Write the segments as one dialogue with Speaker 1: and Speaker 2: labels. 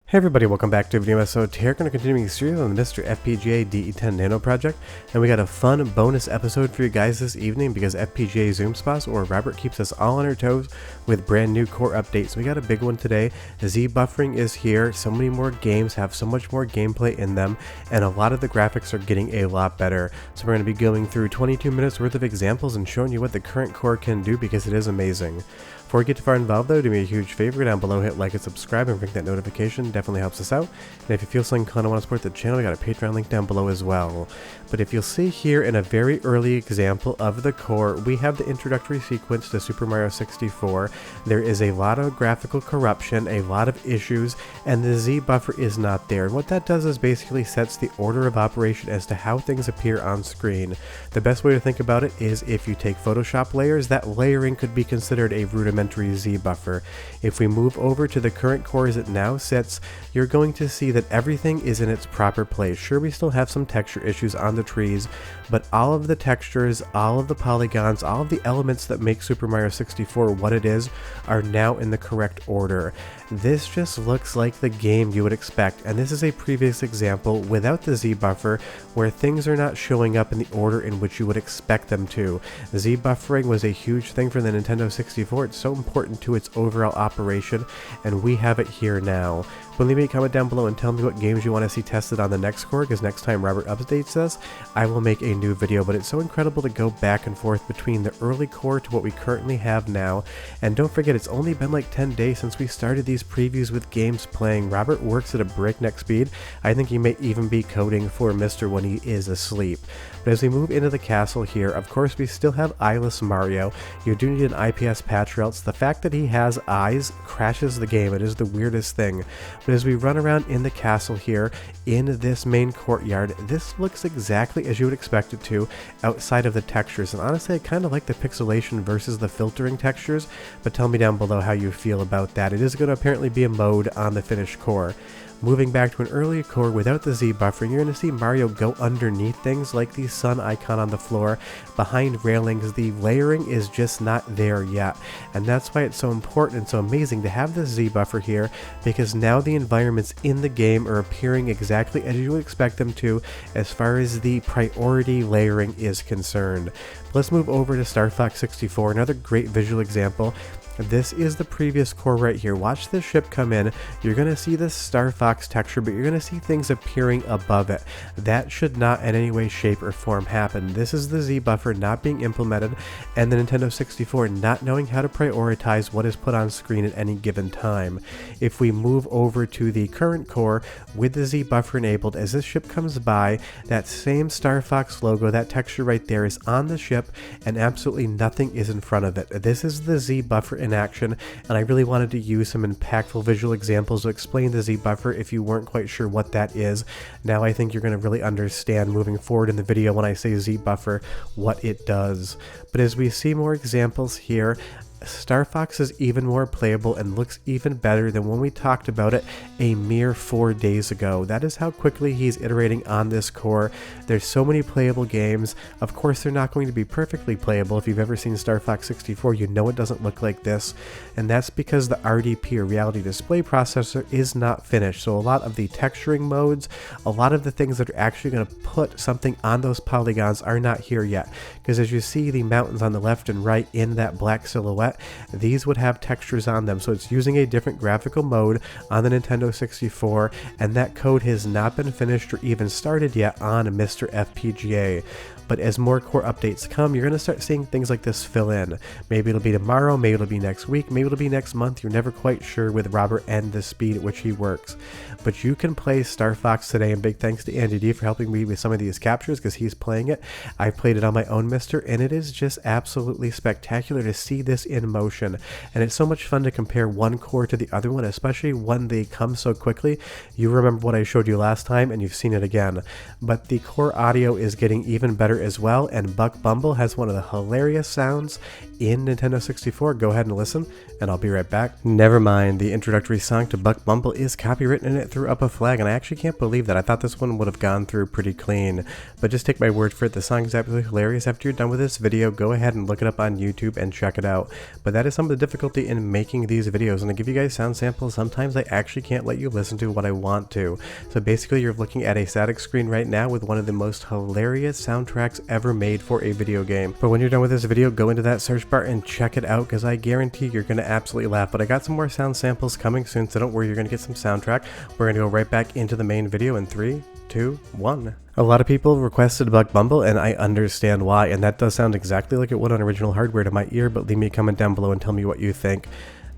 Speaker 1: Hey everybody, welcome back to a video episode. Here we're going to continue the series on the MiSTer FPGA DE10 Nano project, and we got a fun bonus episode for you guys this evening because FPGAZumSpass, or Robert, keeps us all on our toes with brand new core updates. We got a big one today. Z buffering is here, so many more games have so much more gameplay in them, and a lot of the graphics are getting a lot better. So we're going to be going through 22 minutes worth of examples and showing you what the current core can do because it is amazing. Before we get too far involved though, do me a huge favor, down below hit like and subscribe and ring that notification, definitely helps us out. And if you feel so inclined to want to support the channel, we got a Patreon link down below as well. But if you'll see here in a very early example of the core, we have the introductory sequence to Super Mario 64. There is a lot of graphical corruption, a lot of issues, and the Z buffer is not there. And what that does is basically sets the order of operation as to how things appear on screen. The best way to think about it is if you take Photoshop layers, that layering could be considered a rudimentary Z buffer. If we move over to the current core as it now sits, you're going to see that everything is in its proper place. Sure, we still have some texture issues on the trees, but all of the textures, all of the polygons, all of the elements that make Super Mario 64 what it is are now in the correct order. This just looks like the game you would expect, and this is a previous example without the Z buffer where things are not showing up in the order in which you would expect them to. Z buffering was a huge thing for the Nintendo 64. It's so important to its overall operation, and we have it here now. But leave me a comment down below and tell me what games you want to see tested on the next core, because next time Robert updates us, I will make a new video. But it's so incredible to go back and forth between the early core to what we currently have now. And don't forget, it's only been like 10 days since we started these previews with games playing. Robert works at a breakneck speed. I think he may even be coding for MiSTer when he is asleep. But as we move into the castle here, of course we still have eyeless Mario. You do need an IPS patch, or else the fact that he has eyes crashes the game. It is the weirdest thing. But as we run around in the castle here, in this main courtyard, this looks exactly as you would expect it to, outside of the textures. And honestly, I kind of like the pixelation versus the filtering textures, but tell me down below how you feel about that. It is going to apparently be a mode on the finished core. Moving back to an earlier core without the Z buffering, you're going to see Mario go underneath things like the sun icon on the floor, behind railings. The layering is just not there yet, and that's why it's so important and so amazing to have this Z buffer here, because now the environments in the game are appearing exactly as you would expect them to as far as the priority layering is concerned. Let's move over to Star Fox 64, another great visual example. This is the previous core right here. Watch this ship come in. You're going to see this Star Fox texture, but you're going to see things appearing above it. That should not in any way, shape, or form happen. This is the Z buffer not being implemented, and the Nintendo 64 not knowing how to prioritize what is put on screen at any given time. If we move over to the current core with the Z buffer enabled, as this ship comes by, that same Star Fox logo, that texture right there is on the ship, and absolutely nothing is in front of it. This is the Z buffer in action, and I really wanted to use some impactful visual examples to explain the Z buffer if you weren't quite sure what that is. Now I think you're going to really understand moving forward in the video when I say Z buffer what it does. But as we see more examples here, Star Fox is even more playable and looks even better than when we talked about it a mere 4 days ago. That is how quickly he's iterating on this core. There's so many playable games. Of course, they're not going to be perfectly playable. If you've ever seen Star Fox 64, you know it doesn't look like this, and that's because the RDP, or reality display processor, is not finished. So a lot of the texturing modes, a lot of the things that are actually going to put something on those polygons are not here yet, because as you see the mountains on the left and right in that black silhouette, these would have textures on them. So it's using a different graphical mode on the Nintendo 64, and that code has not been finished or even started yet on MiSTer FPGA. But as more core updates come, you're going to start seeing things like this fill in. Maybe it'll be tomorrow, maybe it'll be next week, maybe it'll be next month. You're never quite sure with Robert and the speed at which he works. But you can play Star Fox today, and big thanks to Andy D for helping me with some of these captures because he's playing it. I played it on my own MiSTer, and it is just absolutely spectacular to see this in motion. And it's so much fun to compare one core to the other one, especially when they come so quickly. You remember what I showed you last time, and you've seen it again. But the core audio is getting even better as well, and Buck Bumble has one of the hilarious sounds in Nintendo 64. Go ahead and listen, and I'll be right back. Never mind, the introductory song to Buck Bumble is copywritten and it threw up a flag, and I actually can't believe that. I thought this one would have gone through pretty clean, but just take my word for it, the song is absolutely hilarious. After you're done with this video, go ahead and look it up on YouTube and check it out. but that is some of the difficulty in making these videos. And to give you guys sound samples, sometimes I actually can't let you listen to what I want to. So basically you're looking at a static screen right now with one of the most hilarious soundtracks ever made for a video game. But when you're done with this video, go into that search bar and check it out, because I guarantee you're going to absolutely laugh. But I got some more sound samples coming soon, so don't worry, you're going to get some soundtrack. We're going to go right back into the main video in 3, 2, 1. A lot of people requested Buck Bumble, and I understand why, and that does sound exactly like it would on original hardware to my ear, but leave me a comment down below and tell me what you think.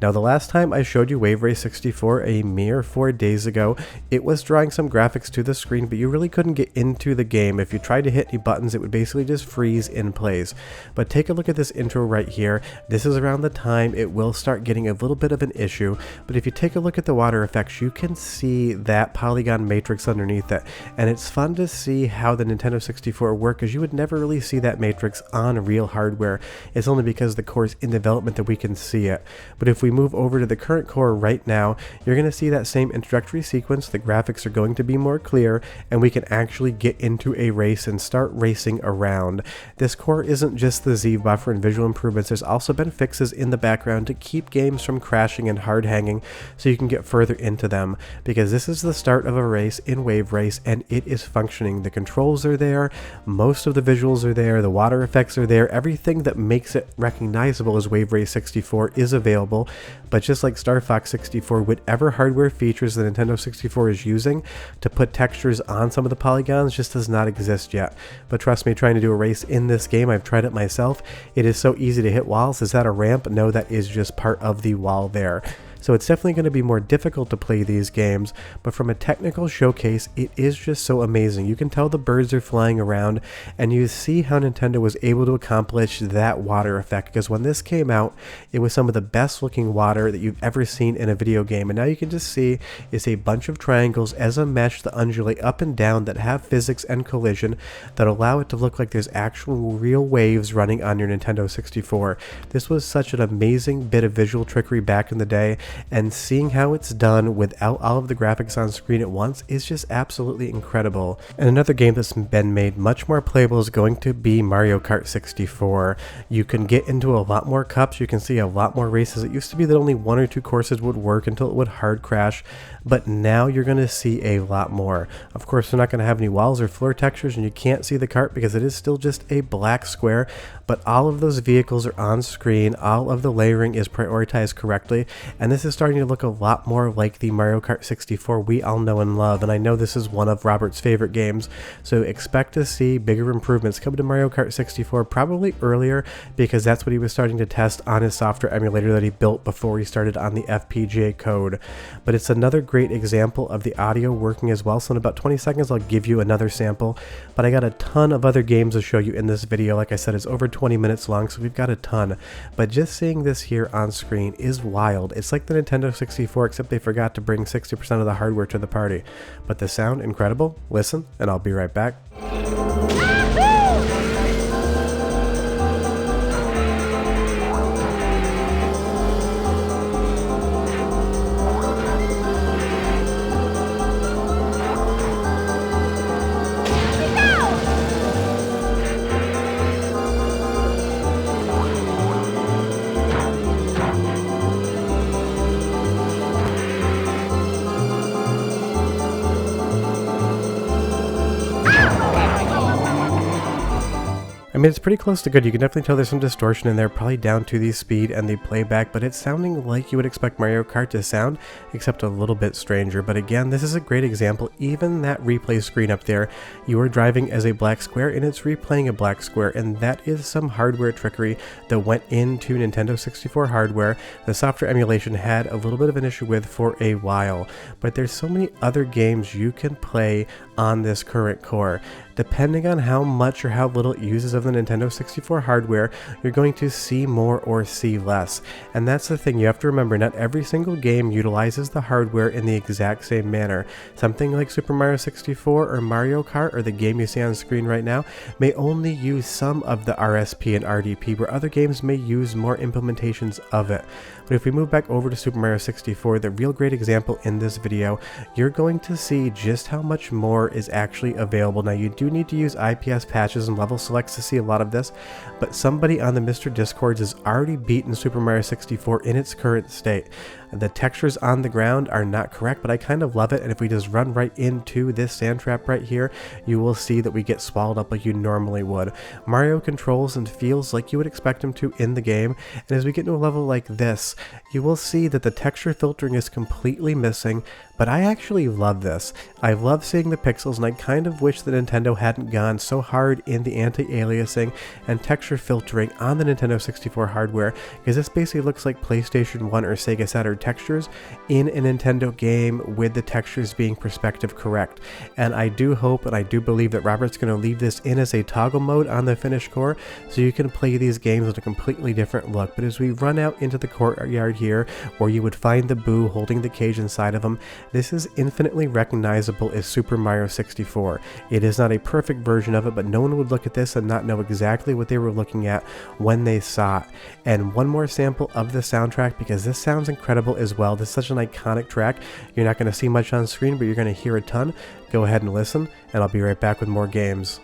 Speaker 1: Now, the last time I showed you WIP 64 a mere 4 days ago, it was drawing some graphics to the screen, but you really couldn't get into the game. If you tried to hit any buttons, it would basically just freeze in place. But take a look at this intro right here. This is around the time it will start getting a little bit of an issue, but if you take a look at the water effects, you can see that polygon matrix underneath it, and it's fun to see how the Nintendo 64 works, because you would never really see that matrix on real hardware. It's only because the core is in development that we can see it. But if we move over to the current core right now, you're going to see that same introductory sequence. The graphics are going to be more clear, and we can actually get into a race and start racing around. This core isn't just the Z buffer and visual improvements, there's also been fixes in the background to keep games from crashing and hard hanging so you can get further into them, because this is the start of a race in Wave Race, and it is functioning. The controls are there, most of the visuals are there, the water effects are there, everything that makes it recognizable as WIP 64 is available. But just like Star Fox 64, whatever hardware features the Nintendo 64 is using to put textures on some of the polygons just does not exist yet. But trust me, trying to do a race in this game, I've tried it myself. It is so easy to hit walls. Is that a ramp? No, that is just part of the wall there. So it's definitely going to be more difficult to play these games, but from a technical showcase, it is just so amazing. You can tell the birds are flying around, and you see how Nintendo was able to accomplish that water effect, because when this came out, it was some of the best looking water that you've ever seen in a video game. And now you can just see it's a bunch of triangles as a mesh that undulate up and down that have physics and collision that allow it to look like there's actual real waves running on your Nintendo 64. This was such an amazing bit of visual trickery back in the day, and seeing how it's done without all of the graphics on screen at once is just absolutely incredible. And another game that's been made much more playable is going to be Mario Kart 64. You can get into a lot more cups, you can see a lot more races. It used to be that only 1 or 2 courses would work until it would hard crash, but now you're going to see a lot more. Of course, they're not going to have any walls or floor textures, and you can't see the kart because it is still just a black square, but all of those vehicles are on screen, all of the layering is prioritized correctly, and this is starting to look a lot more like the Mario Kart 64 we all know and love. And I know this is one of Robert's favorite games, so expect to see bigger improvements come to Mario Kart 64 probably earlier, because that's what he was starting to test on his software emulator that he built before he started on the FPGA code. But it's another great example of the audio working as well. So in about 20 seconds I'll give you another sample, but I got a ton of other games to show you in this video. Like I said, it's over 20 minutes long, so we've got a ton, but just seeing this here on screen is wild. It's like the Nintendo 64, except they forgot to bring 60% of the hardware to the party. But the sound, incredible. Listen, and I'll be right back. I mean, it's pretty close to good. You can definitely tell there's some distortion in there, probably down to the speed and the playback, but it's sounding like you would expect Mario Kart to sound, except a little bit stranger. But again, this is a great example. Even that replay screen up there, you are driving as a black square and it's replaying a black square, and that is some hardware trickery that went into Nintendo 64 hardware. The software emulation had a little bit of an issue with for a while, but there's so many other games you can play on this current core. Depending on how much or how little it uses of the Nintendo 64 hardware, you're going to see more or see less. And that's the thing, you have to remember, not every single game utilizes the hardware in the exact same manner. Something like Super Mario 64 or Mario Kart, or the game you see on screen right now, may only use some of the RSP and RDP, where other games may use more implementations of it. But if we move back over to Super Mario 64, the real great example in this video, you're going to see just how much more is actually available. Now you do need to use IPS patches and level selects to see a lot of this, but somebody on the MiSTer Discords has already beaten Super Mario 64 in its current state. The textures on the ground are not correct, but I kind of love it, and if we just run right into this sand trap right here, you will see that we get swallowed up like you normally would. Mario controls and feels like you would expect him to in the game, and as we get to a level like this, you will see that the texture filtering is completely missing, but I actually love this. I love seeing the pixels, and I kind of wish that Nintendo hadn't gone so hard in the anti-aliasing and texture filtering on the Nintendo 64 hardware, because this basically looks like PlayStation 1 or Sega Saturn textures in a Nintendo game with the textures being perspective correct. And I do hope and I do believe that Robert's going to leave this in as a toggle mode on the finished core, so you can play these games with a completely different look. But as we run out into the courtyard here, where you would find the Boo holding the cage inside of him, this is infinitely recognizable as Super Mario 64. It is not a perfect version of it, but no one would look at this and not know exactly what they were looking at when they saw it. And one more sample of the soundtrack, because this sounds incredible as well. This is such an iconic track. You're not going to see much on screen, but you're going to hear a ton. Go ahead and listen, and I'll be right back with more games.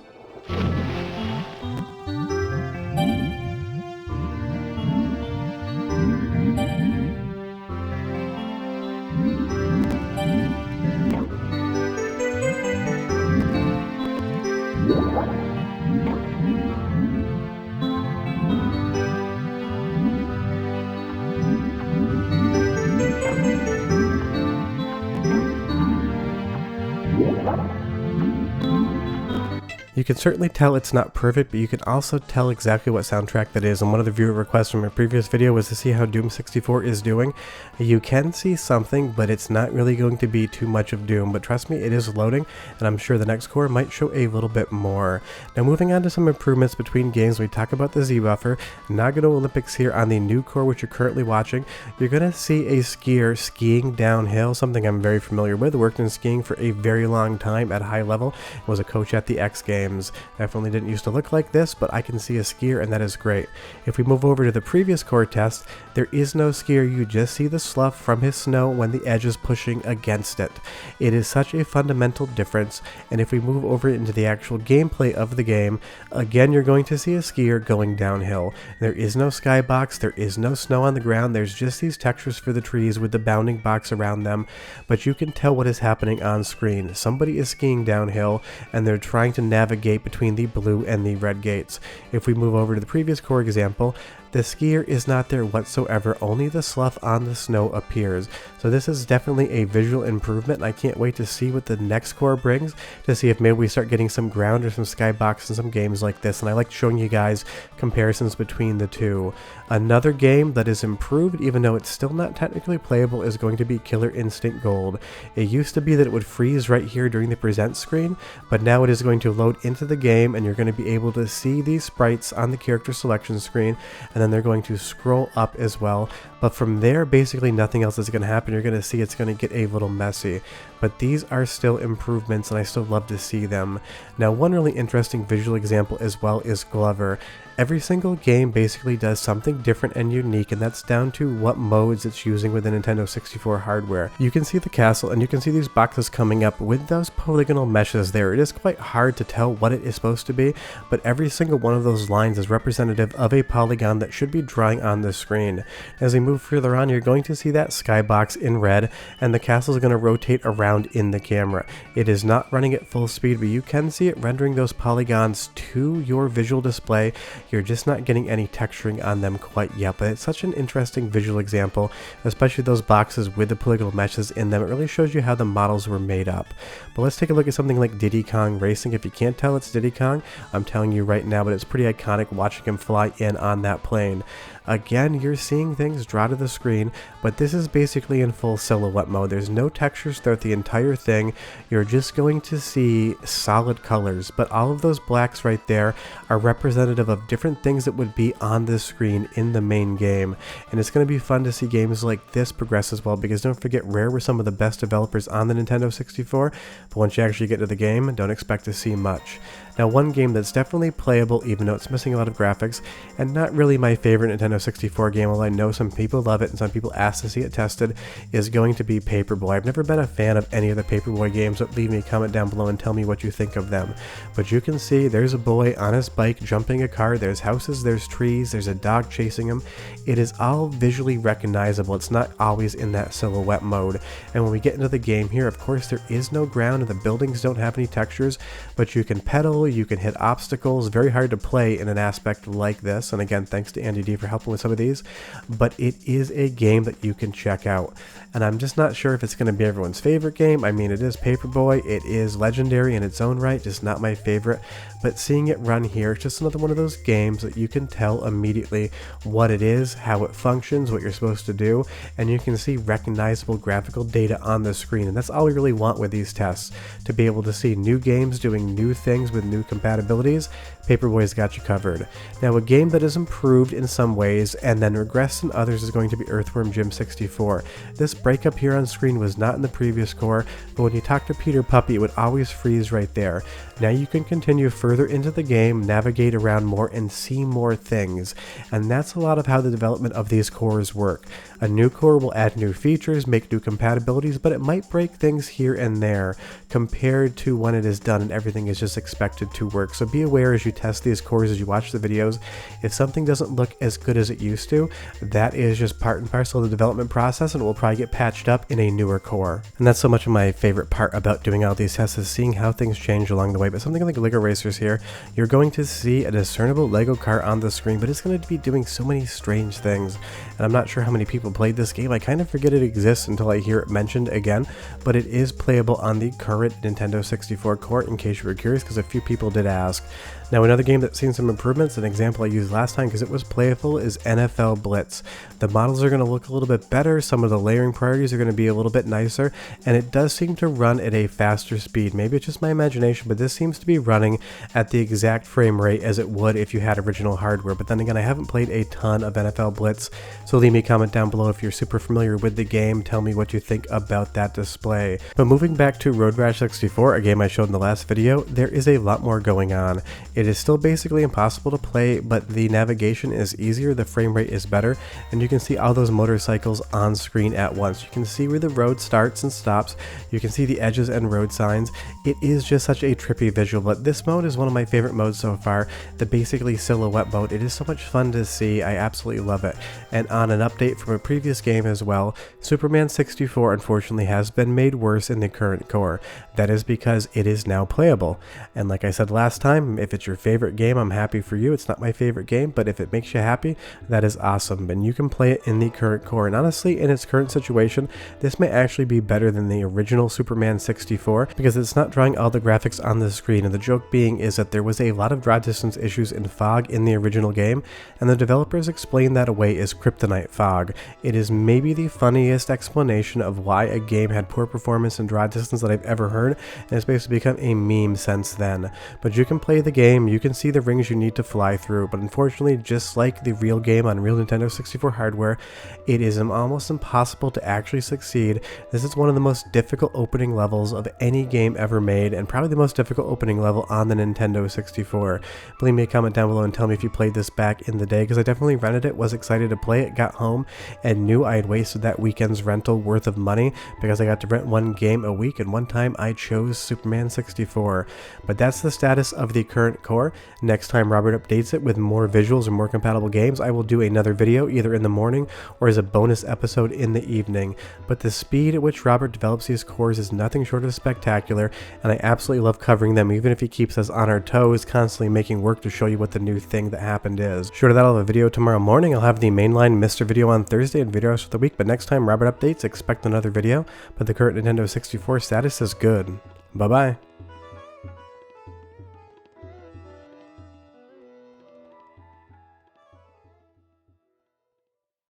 Speaker 1: You can certainly tell it's not perfect, but you can also tell exactly what soundtrack that is, and one of the viewer requests from my previous video was to see how Doom 64 is doing. You can see something, but it's not really going to be too much of Doom, but trust me, it is loading, and I'm sure the next core might show a little bit more. Now moving on to some improvements between games, we talk about the Z buffer. Now go to Olympics here on the new core, which you're currently watching. You're going to see a skier skiing downhill, something I'm very familiar with. Worked in skiing for a very long time at high level, was a coach at the X Games. Definitely didn't used to look like this, but I can see a skier, and that is great. If we move over to the previous core test, there is no skier. You just see the slough from his snow when the edge is pushing against it. It is such a fundamental difference, and if we move over into the actual gameplay of the game, again you're going to see a skier going downhill. There is no skybox, there is no snow on the ground, there's just these textures for the trees with the bounding box around them, but you can tell what is happening on screen. Somebody is skiing downhill, and they're trying to navigate between the blue and the red gates. If we move over to the previous core example, the skier is not there whatsoever, only the slough on the snow appears. So this is definitely a visual improvement, and I can't wait to see what the next core brings, to see if maybe we start getting some ground or some skybox in some games like this, and I like showing you guys comparisons between the two. Another game that is improved, even though it's still not technically playable, is going to be Killer Instinct Gold. It used to be that it would freeze right here during the present screen, but now it is going to load into the game, and you're going to be able to see these sprites on the character selection screen, and then they're going to scroll up as well. But from there, basically nothing else is going to happen. You're going to see it's going to get a little messy. But these are still improvements, and I still love to see them. Now, one really interesting visual example as well is Glover. Every single game basically does something different and unique, and that's down to what modes it's using with the Nintendo 64 hardware. You can see the castle, and you can see these boxes coming up with those polygonal meshes there. It is quite hard to tell what it is supposed to be, but every single one of those lines is representative of a polygon that should be drawing on the screen. As we move further on, you're going to see that skybox in red, and the castle is going to rotate around in the camera. It is not running at full speed, but you can see it rendering those polygons to your visual display. You're just not getting any texturing on them quite yet, but it's such an interesting visual example, especially those boxes with the polygonal meshes in them. It really shows you how the models were made up. But let's take a look at something like Diddy Kong Racing. If you can't tell it's Diddy Kong, I'm telling you right now, but it's pretty iconic watching him fly in on that plane. Again, you're seeing things draw to the screen, but this is basically in full silhouette mode. There's no textures throughout the entire thing. You're just going to see solid colors, but all of those blacks right there are representative of different things that would be on the screen in the main game. And it's going to be fun to see games like this progress as well, because don't forget, Rare were some of the best developers on the Nintendo 64, but once you actually get to the game, don't expect to see much. Now, one game that's definitely playable, even though it's missing a lot of graphics, and not really my favorite Nintendo Nintendo 64 game, while I know some people love it and some people ask to see it tested, is going to be Paperboy. I've never been a fan of any of the Paperboy games, but leave me a comment down below and tell me what you think of them. But you can see there's a boy on his bike jumping a car, there's houses, there's trees, there's a dog chasing him. It is all visually recognizable. It's not always in that silhouette mode. And when we get into the game here, of course there is no ground and the buildings don't have any textures, but you can pedal, you can hit obstacles. Very hard to play in an aspect like this, and again, thanks to Andy D for helping with some of these, but it is a game that you can check out. And I'm just not sure if it's going to be everyone's favorite game. I mean, it is Paperboy, it is legendary in its own right, just not my favorite, but seeing it run here, it's just another one of those games that you can tell immediately what it is, how it functions, what you're supposed to do, and you can see recognizable graphical data on the screen. And that's all we really want with these tests, to be able to see new games doing new things with new compatibilities. Paperboy's got you covered. Now, a game that is improved in some ways and then regressed in others is going to be Earthworm Jim 64. This breakup here on screen was not in the previous core, but when you talk to Peter Puppy, it would always freeze right there. Now you can continue further into the game, navigate around more, and see more things. And that's a lot of how the development of these cores work. A new core will add new features, make new compatibilities, but it might break things here and there compared to when it is done and everything is just expected to work. So be aware as you test these cores, as you watch the videos, if something doesn't look as good as it used to, that is just part and parcel of the development process, and it will probably get patched up in a newer core. And that's so much of my favorite part about doing all these tests, is seeing how things change along the way. But something like Lego Racers here, you're going to see a discernible Lego car on the screen, but it's going to be doing so many strange things. And I'm not sure how many people played this game. I kind of forget it exists until I hear it mentioned again, but it is playable on the current Nintendo 64 core, in case you were curious, because a few people did ask. Now, another game that's seen some improvements, an example I used last time because it was playable, is NFL Blitz. The models are going to look a little bit better, some of the layering priorities are going to be a little bit nicer, and it does seem to run at a faster speed. Maybe it's just my imagination, but this seems to be running at the exact frame rate as it would if you had original hardware. But then again, I haven't played a ton of NFL Blitz, so leave me a comment down below if you're super familiar with the game. Tell me what you think about that display. But moving back to Road Rash 64, a game I showed in the last video, there is a lot more going on. It is still basically impossible to play, but the navigation is easier, the frame rate is better, and you can see all those motorcycles on screen at once. You can see where the road starts and stops, you can see the edges and road signs. It is just such a trippy visual, but this mode is one of my favorite modes so far, the basically silhouette mode. It is so much fun to see, I absolutely love it. And on an update from a previous game as well, Superman 64 unfortunately has been made worse in the current core. That is because it is now playable. And like I said last time, if it's your favorite game, I'm happy for you. It's not my favorite game, but if it makes you happy, that is awesome. And you can play it in the current core. And honestly, in its current situation, this may actually be better than the original Superman 64 because it's not drawing all the graphics on the screen. And the joke being is that there was a lot of draw distance issues in fog in the original game, and the developers explained that away as kryptonite fog. It is maybe the funniest explanation of why a game had poor performance and draw distance that I've ever heard, and it's basically become a meme since then. But you can play the game, you can see the rings you need to fly through, but unfortunately, just like the real game on real Nintendo 64 hardware, it is almost impossible to actually succeed. This is one of the most difficult opening levels of any game ever made, and probably the most difficult opening level on the Nintendo 64. Leave me a comment down below and tell me if you played this back in the day, because I definitely rented it, was excited to play it, got home, and knew I had wasted that weekend's rental worth of money because I got to rent one game a week, and one time I chose Superman 64. But that's the status of the current core. Next time Robert updates it with more visuals and more compatible games, I will do another video either in the morning or as a bonus episode in the evening. But the speed at which Robert develops these cores is nothing short of spectacular, and I absolutely love covering them, even if he keeps us on our toes, constantly making work to show you what the new thing that happened is. Short of that, I'll have a video tomorrow morning. I'll have the mainline MiSTer video on Thursday and videos for the week, but next time Robert updates, expect another video. But the current Nintendo 64 status is good. Bye bye.